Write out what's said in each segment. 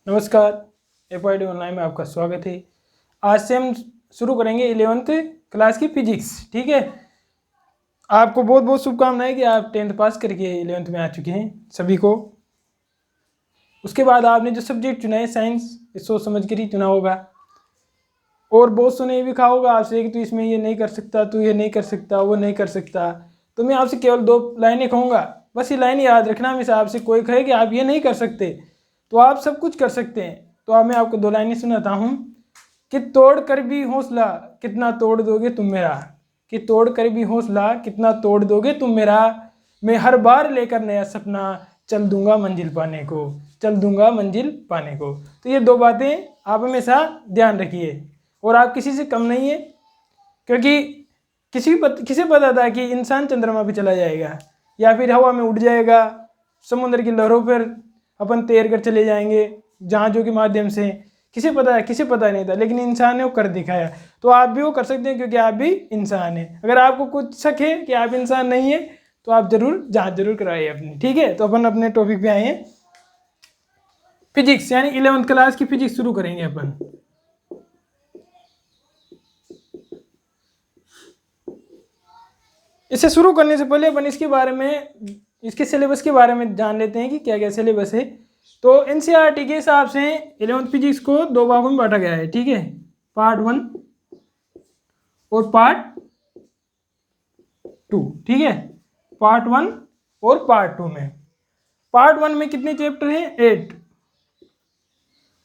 नमस्कार, FYD online में आपका स्वागत है। आज से हम शुरू करेंगे 11th क्लास की फिजिक्स। ठीक है, आपको बहुत बहुत शुभकामनाएं कि आप 10th पास करके 11th में आ चुके हैं सभी को। उसके बाद आपने जो सब्जेक्ट चुना है साइंस, सोच समझ कर ही चुना होगा। और बहुत सुने भी कहा होगा आपसे कि तू इसमें ये नहीं कर सकता, तू ये नहीं कर सकता, वो नहीं कर सकता। तो मैं आपसे केवल 2 लाइनें कहूँगा, बस ये लाइन याद रखना। हमें आपसे कोई कहे कि आप ये नहीं कर सकते तो आप सब कुछ कर सकते हैं। तो अब मैं आपको 2 लाइनें सुनाता हूँ कि तोड़ कर भी हौसला कितना तोड़ दोगे तुम मेरा, कि तोड़ कर भी हौसला कितना तोड़ दोगे तुम मेरा, मैं हर बार लेकर नया सपना चल दूंगा मंजिल पाने को, चल दूंगा मंजिल पाने को। तो ये 2 बातें आप हमेशा ध्यान रखिए। और आप किसी से कम नहीं है, क्योंकि किसे पता था कि इंसान चंद्रमा पे चला जाएगा या फिर हवा में उड़ जाएगा, समुद्र की लहरों पर अपन तैर कर चले जाएंगे जहाज़ों के माध्यम से। किसे पता नहीं था, लेकिन इंसान ने वो कर दिखाया। तो आप भी वो कर सकते हैं, क्योंकि आप भी इंसान हैं। अगर आपको कुछ शक है कि आप इंसान नहीं है तो आप जरूर जांच जरूर कराइए अपनी। ठीक है, तो अपन अपने टॉपिक पे आए हैं, फिजिक्स, यानी 11th क्लास की फिजिक्स शुरू करेंगे अपन। इसे शुरू करने से पहले अपन इसके बारे में, इसके सिलेबस के बारे में जान लेते हैं कि क्या क्या सिलेबस है। तो NCERT के हिसाब से 11th फिजिक्स को 2 भागों में बांटा गया है। ठीक है, पार्ट 1 और पार्ट 2। ठीक है, पार्ट 1 और पार्ट 2 में, पार्ट 1 में कितने चैप्टर हैं? 8।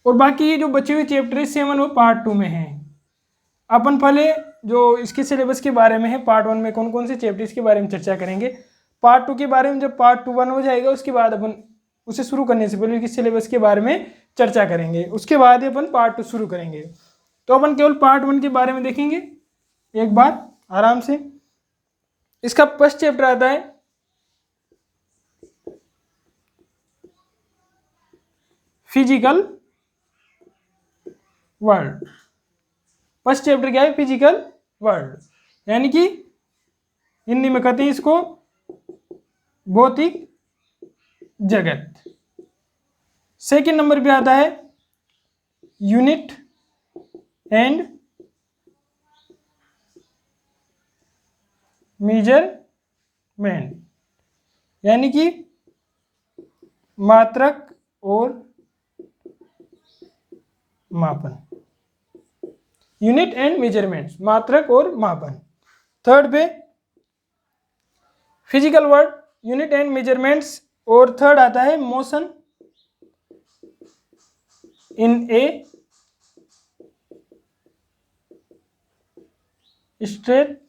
और बाकी ये जो बचे हुए चैप्टर है 7 वो पार्ट 2 में हैं। अपन पहले जो इसके सिलेबस के बारे में है, पार्ट 1 में कौन कौन से चैप्टर इसके बारे में चर्चा करेंगे। पार्ट 2 के बारे में जब पार्ट 2 1 हो जाएगा उसके बाद अपन उसे शुरू करने से पहले इसके सिलेबस के बारे में चर्चा करेंगे। उसके बाद अपन पार्ट 2 शुरू करेंगे। तो अपन केवल पार्ट 1 के बारे में देखेंगे एक बार आराम से। इसका फर्स्ट चैप्टर आता है फिजिकल वर्ल्ड। फर्स्ट चैप्टर क्या है? फिजिकल वर्ल्ड, यानी कि हिंदी में कहते हैं इसको भौतिक जगत। सेकंड नंबर पे आता है यूनिट एंड मेजरमेंट, यानी कि मात्रक और मापन। यूनिट एंड मेजरमेंट्स, मात्रक और मापन। थर्ड पे physical world, unit and measurements. और थर्ड आता है motion in a straight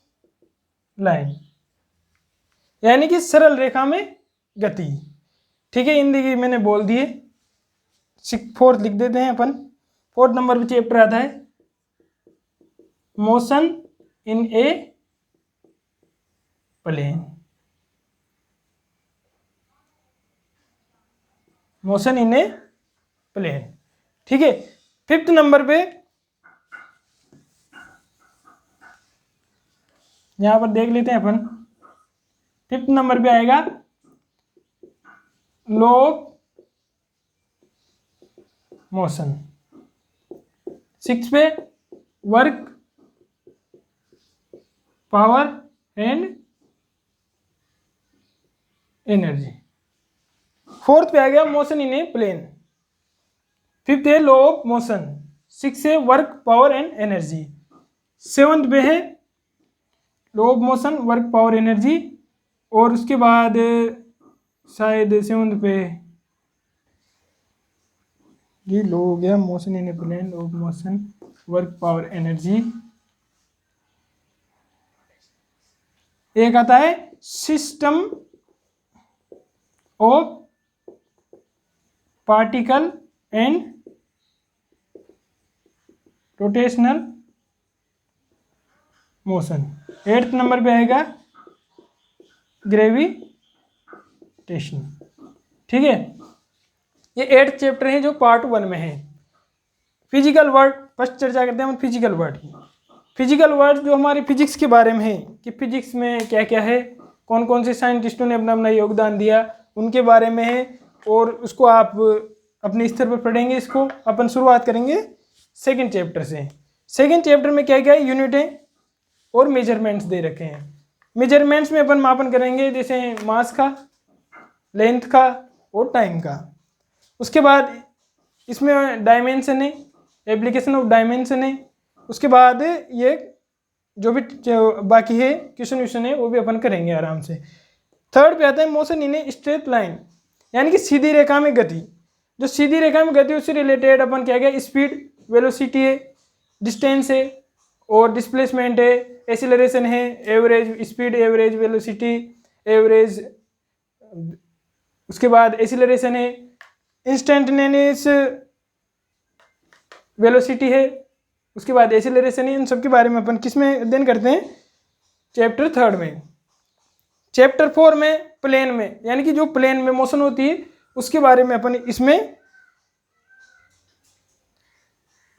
line, यानी कि सरल रेखा में गति। ठीक है, हिंदी की मैंने बोल दी है। 4th लिख देते हैं अपन। 4th नंबर पे चैप्टर आता है motion in a plane, motion in a plane. ठीक है, 5th नंबर पे यहां पर देख लेते हैं अपन। 5th नंबर पे आएगा लॉ ऑफ मोशन। 6th पे work, power and energy. 4th पे आ गया motion in a plane. 5th है लॉ ऑफ मोशन। 6th है work, power and energy. 7th पे है law of motion, work, power, energy. और उसके बाद शायद 7th पे ये लॉ हो गया motion in a plane, law of motion, work, power, energy. एक आता है system of particle and rotational motion. 8th number पे आएगा ग्रेविटेशन। ठीक है, ये 8th चैप्टर है जो पार्ट 1 में है। फिजिकल वर्ड फर्स्ट चर्चा करते हैं हम फिजिकल वर्ड की। फिजिकल वर्ड जो हमारी फिजिक्स के बारे में है कि फिजिक्स में क्या क्या है, कौन कौन से साइंटिस्टों ने अपना अपना योगदान दिया, उनके बारे में है। और उसको आप अपने स्तर पर पढ़ेंगे इसको। अपन शुरुआत करेंगे सेकंड चैप्टर से। सेकंड चैप्टर में क्या क्या है, यूनिटें और मेजरमेंट्स दे रखे हैं। मेजरमेंट्स में अपन मापन करेंगे जैसे मास का, लेंथ का और टाइम का। उसके बाद इसमें डायमेंशन है, एप्लीकेशन ऑफ डायमेंशन है। उसके बाद ये जो भी बाकी है क्वेश्चन व्यूशन है वो भी अपन करेंगे आराम से। थर्ड पे आता है motion in a straight line, यानी कि सीधी रेखा में गति। जो सीधी रेखा में गति उससे रिलेटेड अपन क्या क्या, स्पीड, वेलोसिटी है, डिस्टेंस है और डिस्प्लेसमेंट है, एक्सीलरेशन है, average speed, average velocity, average, उसके बाद एक्सीलरेशन है, इंस्टेंटेनियस वेलोसिटी है, उसके बाद एक्सीलरेशन है। इन सब के बारे में अपन किस में अध्ययन करते हैं, चैप्टर थर्ड में। चैप्टर 4 में प्लेन में, यानी कि जो प्लेन में मोशन होती है उसके बारे में अपन इसमें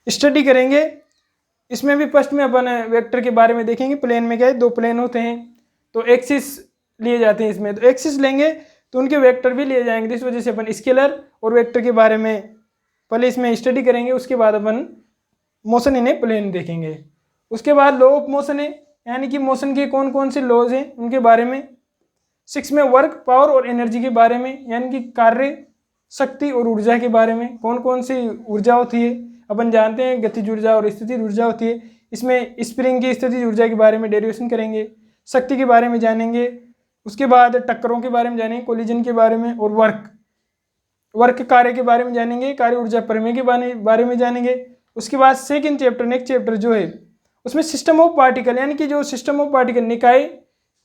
स्टडी करेंगे। इसमें भी फर्स्ट में अपन वेक्टर के बारे में देखेंगे। प्लेन में क्या है, दो प्लेन होते हैं तो एक्सिस लिए जाते हैं इसमें, तो एक्सिस लेंगे तो उनके वेक्टर भी लिए जाएंगे। इस वजह से अपन स्केलर और वेक्टर के बारे में पहले इसमें स्टडी करेंगे, उसके बाद अपन मोशन इन ए प्लेन देखेंगे। उसके बाद लॉ ऑफ मोशन है, यानी कि मोशन के कौन कौन से लॉज हैं उनके बारे में। 6 में वर्क, पावर और एनर्जी के बारे में, यानी कि कार्य, शक्ति और ऊर्जा के बारे में। कौन कौन सी ऊर्जा होती है, अपन जानते हैं गतिज ऊर्जा और स्थितिज ऊर्जा होती है। इसमें स्प्रिंग की स्थितिज ऊर्जा के बारे में डेरिवेशन करेंगे, शक्ति के बारे में जानेंगे। उसके बाद टक्करों के बारे में जानेंगे, कोलिजन के बारे में, और वर्क कार्य के बारे में जानेंगे, कार्य ऊर्जा प्रमेय के बारे में जानेंगे। उसके बाद सेकंड चैप्टर, नेक्स्ट चैप्टर जो है उसमें सिस्टम ऑफ पार्टिकल, यानी कि जो सिस्टम ऑफ पार्टिकल निकाय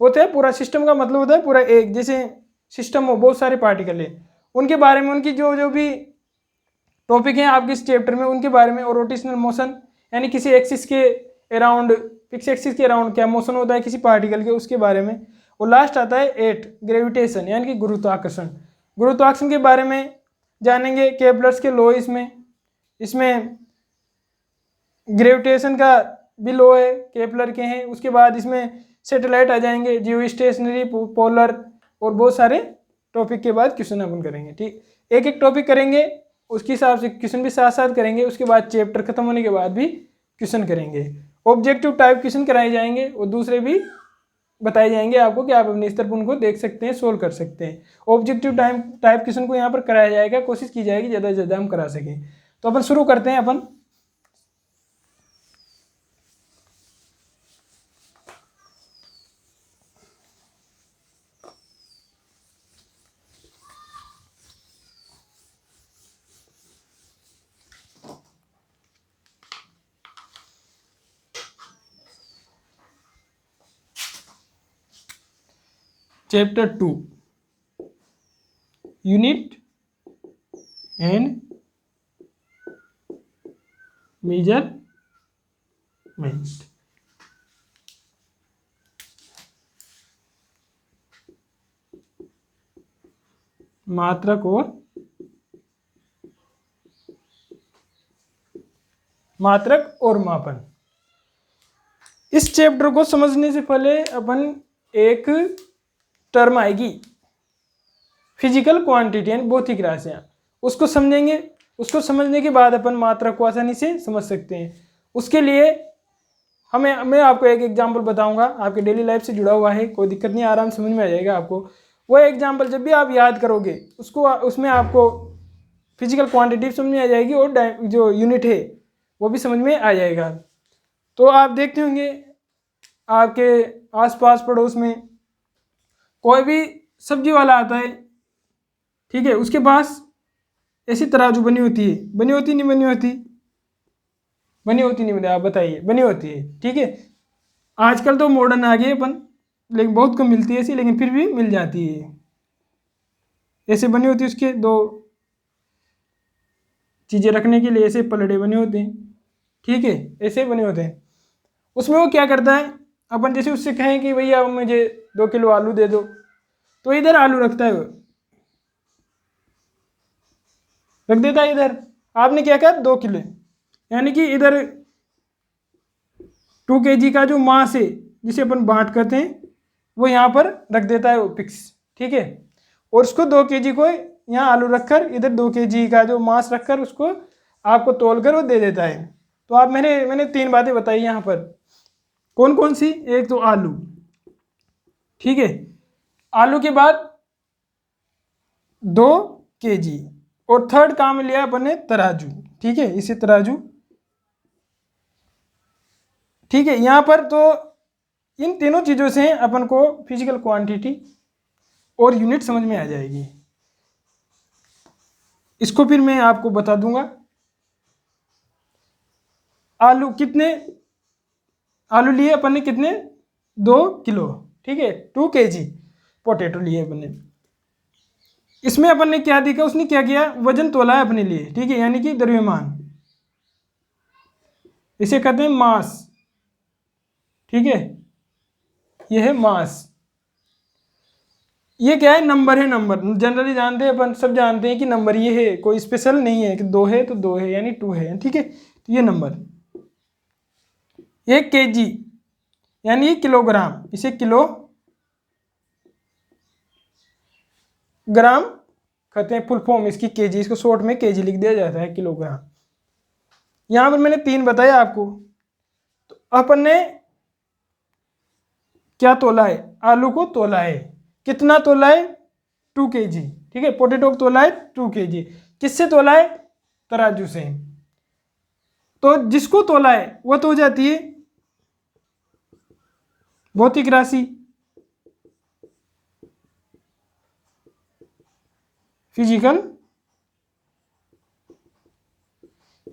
होते हैं, पूरा सिस्टम का मतलब होता है पूरा एक, जैसे सिस्टम हो बहुत सारे पार्टिकल है उनके बारे में, उनकी जो जो भी टॉपिक हैं आपके इस चैप्टर में उनके बारे में। और रोटेशनल मोशन, यानी किसी एक्सिस के अराउंड, फिक्स एक्सिस के अराउंड क्या मोशन होता है किसी पार्टिकल के, उसके बारे में। और लास्ट आता है 8, ग्रेविटेशन, यानी कि गुरुत्वाकर्षण। गुरुत्वाकर्षण के बारे में जानेंगे, केपलर्स के लॉ इसमें ग्रेविटेशन का भी लॉ है, केपलर के हैं। उसके बाद इसमें सैटेलाइट आ जाएंगे, जियो स्टेशनरी, पोलर और बहुत सारे टॉपिक के बाद क्वेश्चन अपन करेंगे। ठीक, एक एक टॉपिक करेंगे, उसके हिसाब से क्वेश्चन भी साथ साथ करेंगे। उसके बाद चैप्टर खत्म होने के बाद भी क्वेश्चन करेंगे। ऑब्जेक्टिव टाइप क्वेश्चन कराए जाएंगे और दूसरे भी बताए जाएंगे आपको कि आप अपने स्तर पर उनको देख सकते हैं, सोल्व कर सकते हैं। ऑब्जेक्टिव टाइप क्वेश्चन को यहाँ पर कराया जाएगा, कोशिश की जाएगी ज़्यादा से ज़्यादा हम करा सकें। तो अपन शुरू करते हैं। अपन चैप्टर 2, यूनिट एंड मेजरमेंट। मात्रक और मापन। इस चैप्टर को समझने से पहले अपन एक टर्म आएगी फिजिकल क्वांटिटी यानी भौतिक राशियाँ, उसको समझेंगे। उसको समझने के बाद अपन मात्रा को आसानी से समझ सकते हैं। उसके लिए मैं आपको एक एग्जांपल बताऊंगा, आपके डेली लाइफ से जुड़ा हुआ है, कोई दिक्कत नहीं, आराम समझ में आ जाएगा आपको। वो एग्जांपल जब भी आप याद करोगे उसमें आपको फिजिकल क्वांटिटी समझ में आ जाएगी और जो यूनिट है वो भी समझ में आ जाएगा। तो आप देखते होंगे आपके आसपास पड़ोस में कोई भी सब्जी वाला आता है, ठीक है, उसके पास ऐसी तराजू बनी होती है, बनी होती नहीं बनी होती, बनी होती नहीं बनी, आप बताइए, बनी होती है, ठीक है। आजकल तो मॉडर्न आ गए अपन, लेकिन बहुत कम मिलती है ऐसी, लेकिन फिर भी मिल जाती है। ऐसे बनी होती है, उसके दो चीज़ें रखने के लिए ऐसे पलड़े बने होते हैं, ठीक है, ऐसे बने होते हैं। उसमें वो क्या करता है, अपन जैसे उससे कहें कि भैया मुझे 2 किलो आलू दे दो, तो इधर आलू रखता है, वो रख देता है इधर। आपने क्या कहा 2 किलो, यानी कि इधर 2 kg का जो मास है जिसे अपन बांट करते हैं वो यहाँ पर रख देता है, वो फिक्स, ठीक है। और उसको 2 kg को यहाँ आलू रखकर इधर 2 kg का जो मास रखकर उसको आपको तोल कर वो दे देता है। तो आप मैंने 3 बातें बताई यहाँ पर। कौन कौन सी? एक तो आलू, ठीक है, आलू के बाद 2 kg, और थर्ड काम लिया अपन ने तराजू, ठीक है, इसे तराजू, ठीक है। यहाँ पर तो इन तीनों चीज़ों से अपन को फिजिकल क्वांटिटी और यूनिट समझ में आ जाएगी। इसको फिर मैं आपको बता दूंगा। आलू कितने, आलू लिए अपन ने कितने? 2 किलो, ठीक है, 2 kg पोटैटो लिए अपन ने। इसमें अपन ने क्या देखा, उसने क्या किया, वजन तोला है अपने लिए, ठीक है, यानी कि द्रव्यमान, इसे कहते हैं मास, ठीक है, यह है मास। ये क्या है? नंबर है, नंबर जनरली जानते हैं अपन, सब जानते हैं कि नंबर ये है, कोई स्पेशल नहीं है कि 2 है तो 2 है, यानी 2 है, ठीक है। तो ये नंबर 1 kg यानी किलोग्राम, इसे किलो ग्राम कहते हैं, फुल फॉर्म इसकी केजी, इसको शॉर्ट में केजी लिख दिया जाता है, किलोग्राम। यहां पर मैंने 3 बताया आपको। तो अपन ने क्या तोला है? आलू को तोला है। कितना तोला है? 2 kg, ठीक है। पोटैटो को तोला है 2 kg। किससे तोला है? तराजू से। तो जिसको तोला है वह तो हो जाती है भौतिक राशि, फिजिकल,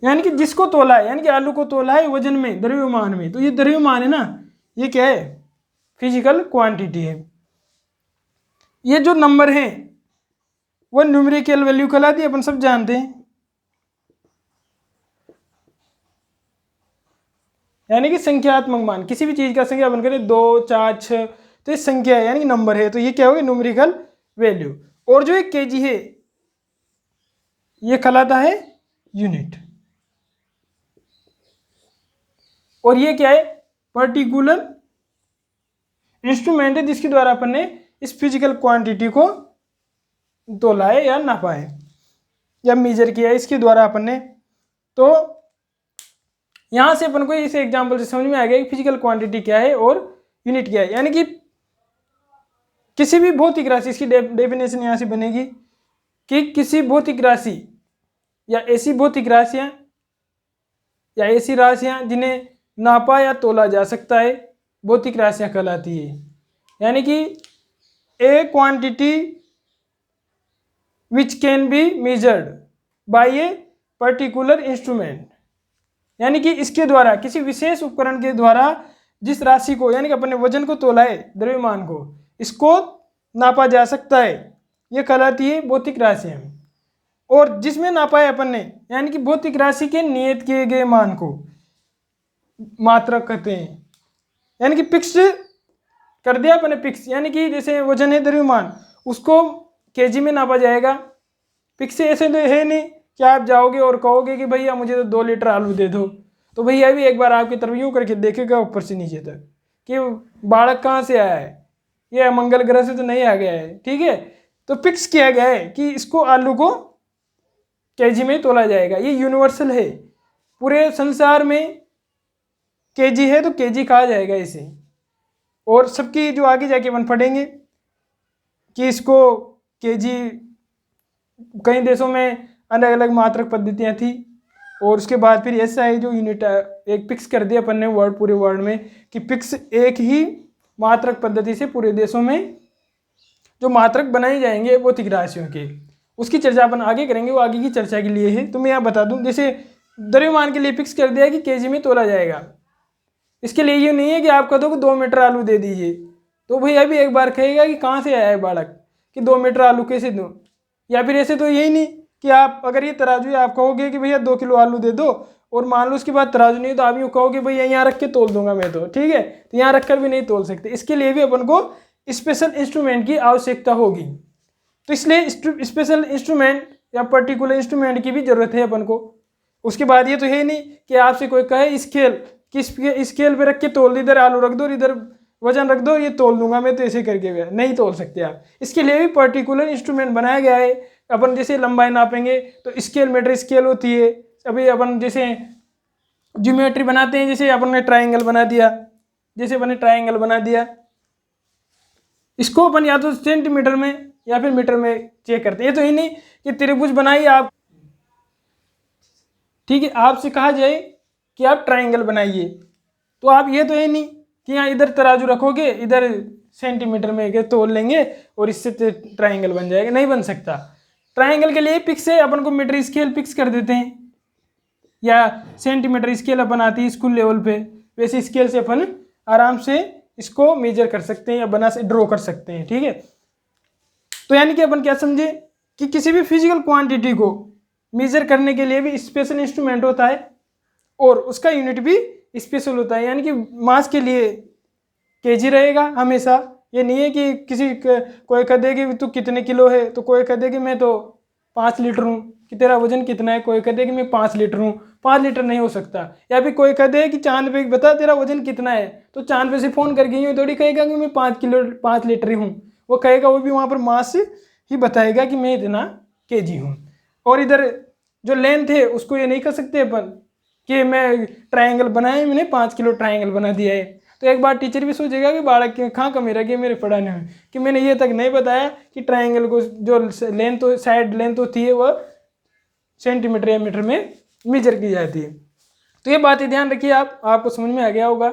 यानी कि जिसको तोला है, यानी कि आलू को तोला है वजन में, द्रव्यमान में, तो ये द्रव्यमान है ना, ये क्या है? फिजिकल क्वांटिटी है। ये जो नंबर है वो न्यूमेरिकल वैल्यू कहलाती है, अपन सब जानते हैं, यानी कि संख्यात्मक मान। किसी भी चीज का संख्या अपन करें 2, 4, 6, तो ये संख्या है, यानी कि नंबर है, तो ये क्या होगा? Numerical value. और जो एक केजी है ये कहलाता है यूनिट। और ये क्या है? पर्टिकुलर इंस्ट्रूमेंट है जिसके द्वारा अपन ने इस फिजिकल क्वांटिटी को तोला है या नापा है या मेजर किया है, इसके द्वारा अपन ने। तो यहां से अपन को इस एग्जांपल से समझ में आ गया कि फिजिकल क्वांटिटी क्या है और यूनिट क्या है। यानी कि किसी भी भौतिक राशि, इसकी डेफिनेशन यहां से बनेगी कि किसी भौतिक राशि या ऐसी भौतिक राशियां या ऐसी राशियां जिन्हें नापा या तोला जा सकता है, भौतिक राशियां कहलाती है। यानी कि ए quantity which can be measured by a particular instrument, यानी कि इसके द्वारा, किसी विशेष उपकरण के द्वारा जिस राशि को, यानी कि अपने वजन को तोला है, द्रव्यमान को, इसको नापा जा सकता है, यह कहलाती है भौतिक राशियां। और जिसमें नापा है अपन ने, यानी कि भौतिक राशि के नियत किए गए मान को मात्रक कहते हैं, यानी कि फिक्स्ड कर दिया अपन ने, फिक्स, यानी कि जैसे वजन है द्रव्यमान, उसको केजी में नापा जाएगा। फिक्स ऐसे तो है नहीं कि आप जाओगे और कहोगे कि भैया मुझे तो 2 लीटर आलू दे दो, तो भैया भी एक बार आपकी तरफ यूँ करके देखेगा ऊपर से नीचे तक कि बालक कहाँ से आया है, ये मंगल ग्रह से तो नहीं आ गया है, ठीक है। तो फिक्स किया गया है कि इसको, आलू को केजी में तोला जाएगा। ये यूनिवर्सल है, पूरे संसार में केजी है तो केजी कहा जाएगा इसे। और सबकी जो आगे जाके अपन पढ़ेंगे कि इसको केजी, कई देशों में अलग अलग मात्रक पद्धतियां थी, और उसके बाद फिर ऐसा है जो यूनिट एक फिक्स कर दिया अपन ने वर्ड, पूरे वर्ल्ड में, कि फिक्स एक ही मात्रक पद्धति से पूरे देशों में जो मात्रक बनाए जाएंगे भौतिक राशियों के, उसकी चर्चा अपन आगे करेंगे, वो आगे की चर्चा के लिए है। तो मैं यहाँ बता दूं, जैसे द्रव्यमान के लिए फिक्स कर दिया कि केजी में तोला जाएगा। इसके लिए ये नहीं है कि आप कह दो कि 2 मीटर आलू दे दीजिए, तो भैया भी एक बार कहेगा कि कहाँ से आया है बालक, कि 2 मीटर आलू कैसे दूँ। या फिर ऐसे तो यही नहीं कि आप, अगर ये तराजू है, आप कहोगे कि भैया 2 किलो आलू दे दो, और मान लो उसके बाद तराजू नहीं, तो आप यूँ कहोगे भैया यहाँ रख के तोल दूंगा मैं तो, ठीक है। तो यहाँ रख कर भी नहीं तोल सकते, इसके लिए भी अपन को स्पेशल इंस्ट्रूमेंट की आवश्यकता होगी। तो इसलिए स्पेशल इंस्ट्रूमेंट या पर्टिकुलर इंस्ट्रूमेंट की भी जरूरत है अपन को। उसके बाद ये तो है नहीं कि आपसे कोई कहे स्केल, कि स्केल पे रख के तोल, इधर आलू रख दो, इधर वजन रख दो, ये तोल दूंगा मैं तो, ऐसे करके भी नहीं तोल सकते आप। इसके लिए भी पर्टिकुलर इंस्ट्रूमेंट बनाया गया है अपन जैसे लंबाई नापेंगे तो स्केल मीटर स्केल होती है। अभी अपन जैसे ज्योमेट्री बनाते हैं, जैसे अपन ने ट्राइंगल बना दिया, जैसे अपन ने ट्राइंगल बना दिया, इसको अपन या तो सेंटीमीटर में या फिर मीटर में चेक करते हैं। ये तो ही नहीं कि त्रिभुज बनाइए आप, ठीक है, आपसे कहा जाए कि आप ट्राइंगल बनाइए, तो आप ये तो है नहीं कि यहाँ इधर तराजू रखोगे, इधर सेंटीमीटर में के तोल लेंगे और इससे ट्राइंगल बन जाएगा, नहीं बन सकता। ट्राइंगल के लिए फिक्स है, अपन को मीटर स्केल फिक्स कर देते हैं या सेंटीमीटर स्केल अपन आती है स्कूल लेवल पे, वैसे स्केल से अपन आराम से इसको मेजर कर सकते हैं या बना से ड्रॉ कर सकते हैं, ठीक है। तो यानी कि अपन क्या समझे कि किसी भी फिजिकल क्वांटिटी को मेजर करने के लिए भी स्पेशल इंस्ट्रूमेंट होता है और उसका यूनिट भी स्पेशल होता है। यानी कि मास के लिए केजी रहेगा हमेशा, ये नहीं है कि कोई कह दे कि तू कितने किलो है, तो कोई कह दे कि मैं तो 5 लीटर हूँ, कि तेरा वजन कितना है, कोई कह दे कि मैं 5 लीटर हूँ, 5 लीटर नहीं हो सकता। या फिर कोई कह दे कि चांद पे बता तेरा वजन कितना है, तो चांद पे से फ़ोन करके यूँ थोड़ी कहेगा कि मैं 5 लीटर ही हूँ, वो कहेगा, वो भी वहाँ पर मास ही बताएगा कि मैं इतना केजी हूँ। और इधर जो लेंथ है उसको ये नहीं कर सकते अपन कि मैं ट्राइंगल बनाया, मैंने 5 किलो ट्राइंगल बना दिया है, तो एक बार टीचर भी सोचेगा कि बालक कहाँ कमी रह गई मेरे पढ़ाने में, कि मैंने ये तक नहीं बताया कि ट्राइंगल को जो लेंथ साइड लेंथ होती है वह सेंटीमीटर या मीटर में मेजर की जाती है। तो ये बातें ध्यान रखिए, आपको समझ में आ गया होगा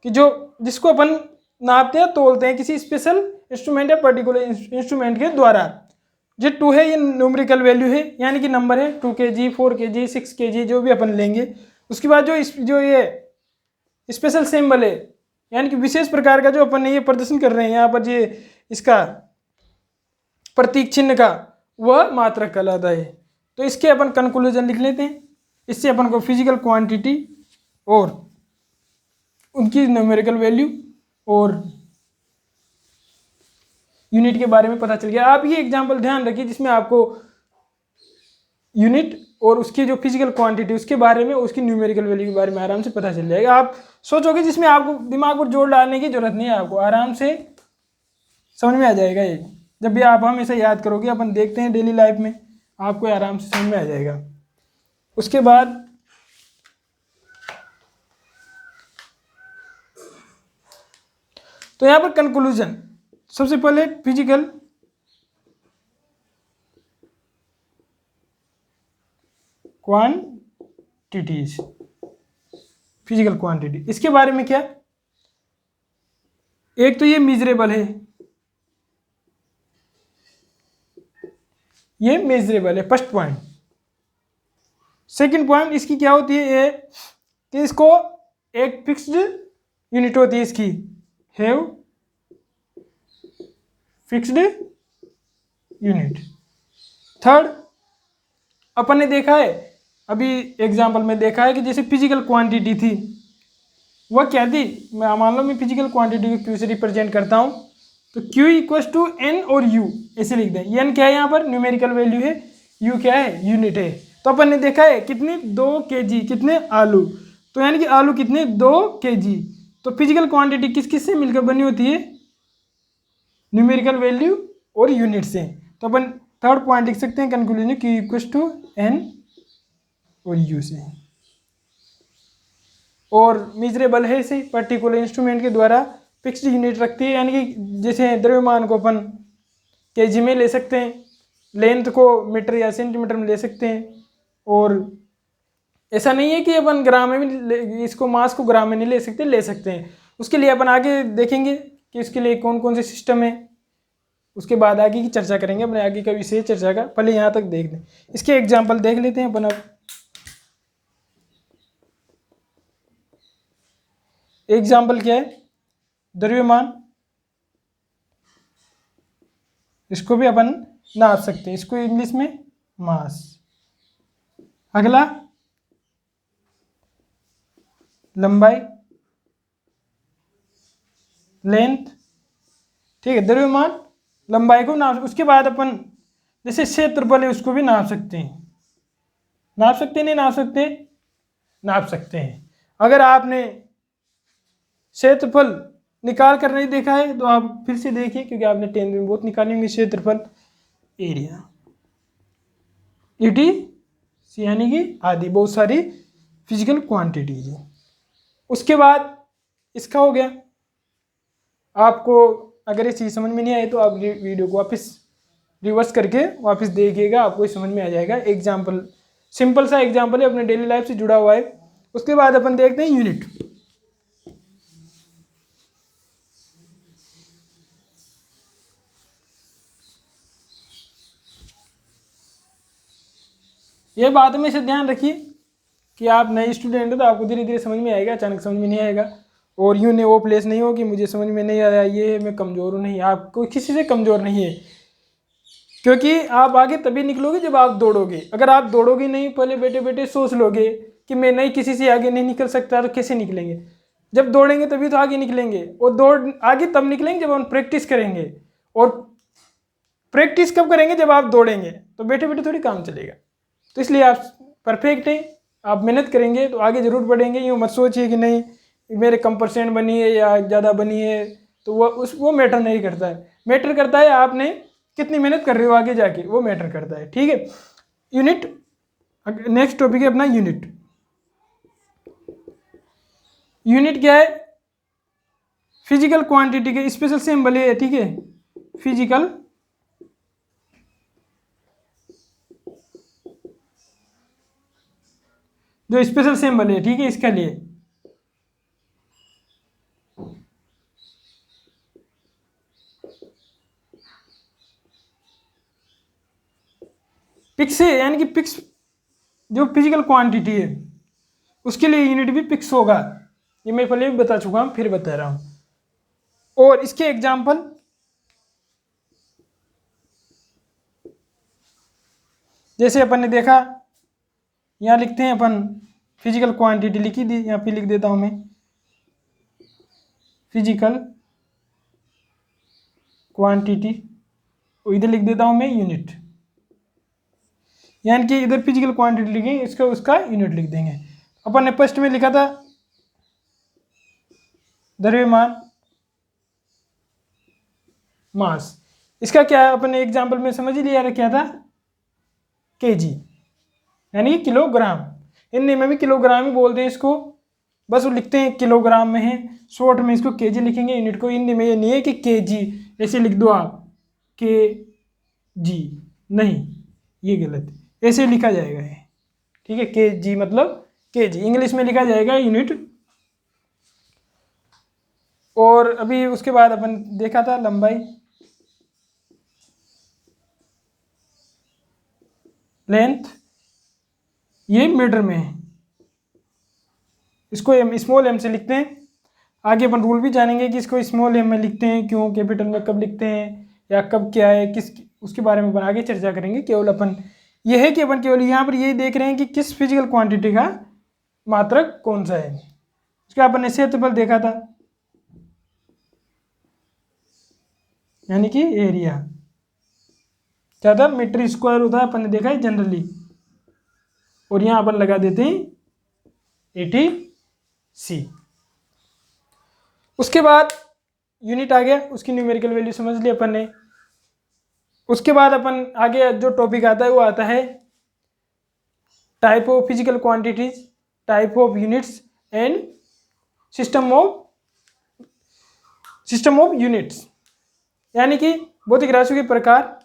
कि जिसको अपन नापते हैं तोलते हैं किसी स्पेशल इंस्ट्रूमेंट या पर्टिकुलर इंस्ट्रूमेंट के द्वारा। जो 2 है ये न्यूमेरिकल वैल्यू है, यानी कि नंबर है 2 kg 4 kg 6 kg जो भी अपन लेंगे। उसके बाद जो ये स्पेशल सिंबल है, यानी कि विशेष प्रकार का जो अपन ये प्रदर्शन कर रहे हैं यहाँ पर, ये इसका प्रतीक चिन्ह का, वह मात्रक कहलाता है। तो इसके अपन कंक्लूजन लिख लेते हैं। इससे अपन को फिजिकल क्वांटिटी और उनकी न्यूमेरिकल वैल्यू और यूनिट के बारे में पता चल गया। आप ये एग्जाम्पल ध्यान रखिए जिसमें आपको यूनिट और उसकी जो फिजिकल क्वांटिटी उसके बारे में, उसकी न्यूमेरिकल वैल्यू के बारे में आराम से पता चल जाएगा। आप सोचोगे जिसमें आपको दिमाग पर जोर डालने की जरूरत नहीं है, आपको आराम से समझ में आ जाएगा। ये जब भी आप हमेशा याद करोगे, अपन देखते हैं डेली लाइफ में, आपको आराम से समझ में आ जाएगा। उसके बाद तो यहाँ पर कंक्लूजन, सबसे पहले फिजिकल क्वांटिटीज, फिजिकल क्वांटिटी, इसके बारे में क्या, एक तो ये मेजरेबल है, ये मेजरेबल है फर्स्ट पॉइंट। सेकंड पॉइंट इसकी क्या होती है, ये कि इसको एक फिक्स्ड यूनिट होती है इसकी, हैव फिक्स्ड यूनिट। थर्ड अपन ने देखा है, अभी एग्जाम्पल में देखा है कि जैसे फिजिकल क्वांटिटी थी, वह क्या थी, मैं मान लो मैं फिजिकल क्वांटिटी को क्यू से रिप्रेजेंट करता हूँ, तो Q इक्वल्स टू एन और U ऐसे लिख दें। एन क्या है यहाँ पर न्यूमेरिकल वैल्यू है, U क्या है यूनिट है। तो अपन ने देखा है कितने 2 kg, कितने आलू, तो यानी कि आलू कितने 2 kg। तो फिजिकल क्वांटिटी किस किस से मिलकर बनी होती है, न्यूमेरिकल वैल्यू और यूनिट से। तो अपन थर्ड पॉइंट लिख सकते हैं conclusion, Q equals to n और U से। और मेजरेबल है से पर्टिकुलर इंस्ट्रूमेंट के द्वारा फिक्स्ड यूनिट रखती है, यानी कि जैसे द्रव्यमान को अपन केजी में ले सकते हैं, लेंथ को मीटर या सेंटीमीटर में ले सकते हैं, और ऐसा नहीं है कि अपन ग्राम में भी इसको मास को ग्राम में नहीं ले सकते हैं। उसके लिए अपन आगे देखेंगे कि इसके लिए कौन कौन से सिस्टम है, उसके बाद आगे की चर्चा करेंगे, अपने आगे का विषय चर्चा का, पहले यहाँ तक देख लें। इसके एग्जाम्पल देख लेते हैं अपन। अब एग्जाम्पल क्या है, द्रव्यमान, इसको भी अपन नाप सकते हैं, इसको इंग्लिश में मास। अगला लंबाई, लेंथ, ठीक है, द्रव्यमान लंबाई को नाप। उसके बाद अपन जैसे क्षेत्रफल है उसको भी नाप सकते हैं, नाप सकते हैं, नहीं नाप सकते, नाप सकते हैं। अगर आपने क्षेत्रफल निकाल कर नहीं देखा है तो आप फिर से देखिए, क्योंकि आपने 10th में बहुत निकाली होंगी क्षेत्रफल, एरिया। ETC यानी कि आदि, बहुत सारी फिजिकल क्वांटिटीज है। उसके बाद इसका हो गया। आपको अगर ये चीज़ समझ में नहीं आई तो आप वीडियो को वापस रिवर्स करके वापस देखिएगा, आपको समझ में आ जाएगा। एग्जाम्पल, सिंपल सा एग्जाम्पल है, अपने डेली लाइफ से जुड़ा हुआ है। उसके बाद अपन देखते हैं यूनिट। ये बात में से ध्यान रखिए कि आप नए स्टूडेंट हो तो आपको धीरे धीरे समझ में आएगा, अचानक समझ में नहीं आएगा। और यूँ ने वो प्लेस नहीं हो कि मुझे समझ में नहीं आ रहा, ये मैं कमज़ोर हूँ। नहीं, आपको किसी से कमज़ोर नहीं है, क्योंकि आप आगे तभी निकलोगे जब आप दौड़ोगे। अगर आप दौड़ोगे नहीं, पहले बैठे बैठे सोच लोगे कि मैं नहीं, किसी से आगे नहीं निकल सकता, तो कैसे निकलेंगे? जब दौड़ेंगे तभी तो आगे निकलेंगे। और दौड़ आगे तब निकलेंगे जब हम प्रैक्टिस करेंगे। और प्रैक्टिस कब करेंगे? जब आप दौड़ेंगे। तो बैठे बैठे थोड़ी काम चलेगा। तो इसलिए आप परफेक्ट हैं, आप मेहनत करेंगे तो आगे जरूर बढ़ेंगे। यूँ मत सोचिए कि नहीं मेरे कम परसेंट बनी है या ज़्यादा बनी है, तो वो मैटर नहीं करता है। मैटर करता है आपने कितनी मेहनत कर रहे हो आगे जाके, वो मैटर करता है। ठीक है, यूनिट। नेक्स्ट टॉपिक है अपना यूनिट। यूनिट क्या है? फिजिकल क्वांटिटी के स्पेशल सिंबल है। ठीक है, फिजिकल जो स्पेशल सिंबल है, ठीक है, इसके लिए पिक्स है, यानी कि पिक्स जो फिजिकल क्वांटिटी है उसके लिए यूनिट भी पिक्स होगा। ये मैं पहले भी बता चुका हूं, फिर बता रहा हूं। और इसके एग्जाम्पल जैसे अपन ने देखा, यहां लिखते हैं अपन फिजिकल क्वांटिटी लिखी दी, यहां पे लिख देता हूं मैं फिजिकल क्वांटिटी, और इधर लिख देता हूं मैं यूनिट। यानी कि इधर फिजिकल क्वांटिटी लिखेंगे, इसका उसका यूनिट लिख देंगे। अपन ने फर्स्ट में लिखा था द्रव्यमान, मास। इसका क्या अपन ने एग्जाम्पल में समझ ही लिया, क्या था? केजी, यानी किलोग्राम। हिंदी में भी किलोग्राम ही बोलते हैं इसको, बस वो लिखते हैं किलोग्राम में है, शॉर्ट में इसको केजी लिखेंगे। यूनिट को हिंदी में ये नहीं है कि केजी ऐसे लिख दो आप, के जी, नहीं, ये गलत है, ऐसे लिखा जाएगा ये। ठीक है, के जी मतलब केजी, इंग्लिश में लिखा जाएगा यूनिट। और अभी उसके बाद अपन देखा था लंबाई, लेंथ, ये मीटर में है, इसको स्मॉल एम से लिखते हैं। आगे अपन रूल भी जानेंगे कि इसको स्मॉल एम में लिखते हैं क्यों, कैपिटल में कब लिखते हैं, या कब क्या है, किस, उसके बारे में अपन आगे चर्चा करेंगे। केवल अपन ये है कि अपन केवल यहाँ पर यही देख रहे हैं कि किस फिजिकल क्वांटिटी का मात्रक कौन सा है। उसका अपन ने क्षेत्रफल देखा था, यानी कि एरिया क्या था, मीटर स्क्वायर होता है, अपन ने देखा है जनरली। और यहाँ अपन लगा देते हैं 80C। उसके बाद यूनिट आ गया, उसकी न्यूमेरिकल वैल्यू समझ ली अपन ने। उसके बाद अपन आगे जो टॉपिक आता है वो आता है type of physical quantities, type of units and system of units, यानी कि भौतिक राशियों के प्रकार,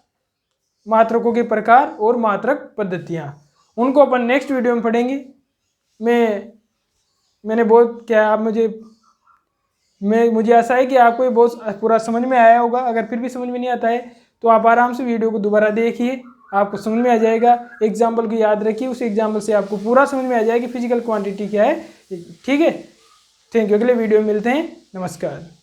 मात्रकों के प्रकार और मात्रक पद्धतियाँ। उनको अपन नेक्स्ट वीडियो में पढ़ेंगे। मैंने बहुत क्या, आप मुझे आशा है कि आपको ये बहुत पूरा समझ में आया होगा। अगर फिर भी समझ में नहीं आता है तो आप आराम से वीडियो को दोबारा देखिए, आपको समझ में आ जाएगा। एग्जाम्पल को याद रखिए, उस एग्जाम्पल से आपको पूरा समझ में आ जाएगा कि फिजिकल क्वांटिटी क्या है। ठीक है, थैंक यू। अगले वीडियो में मिलते हैं, नमस्कार।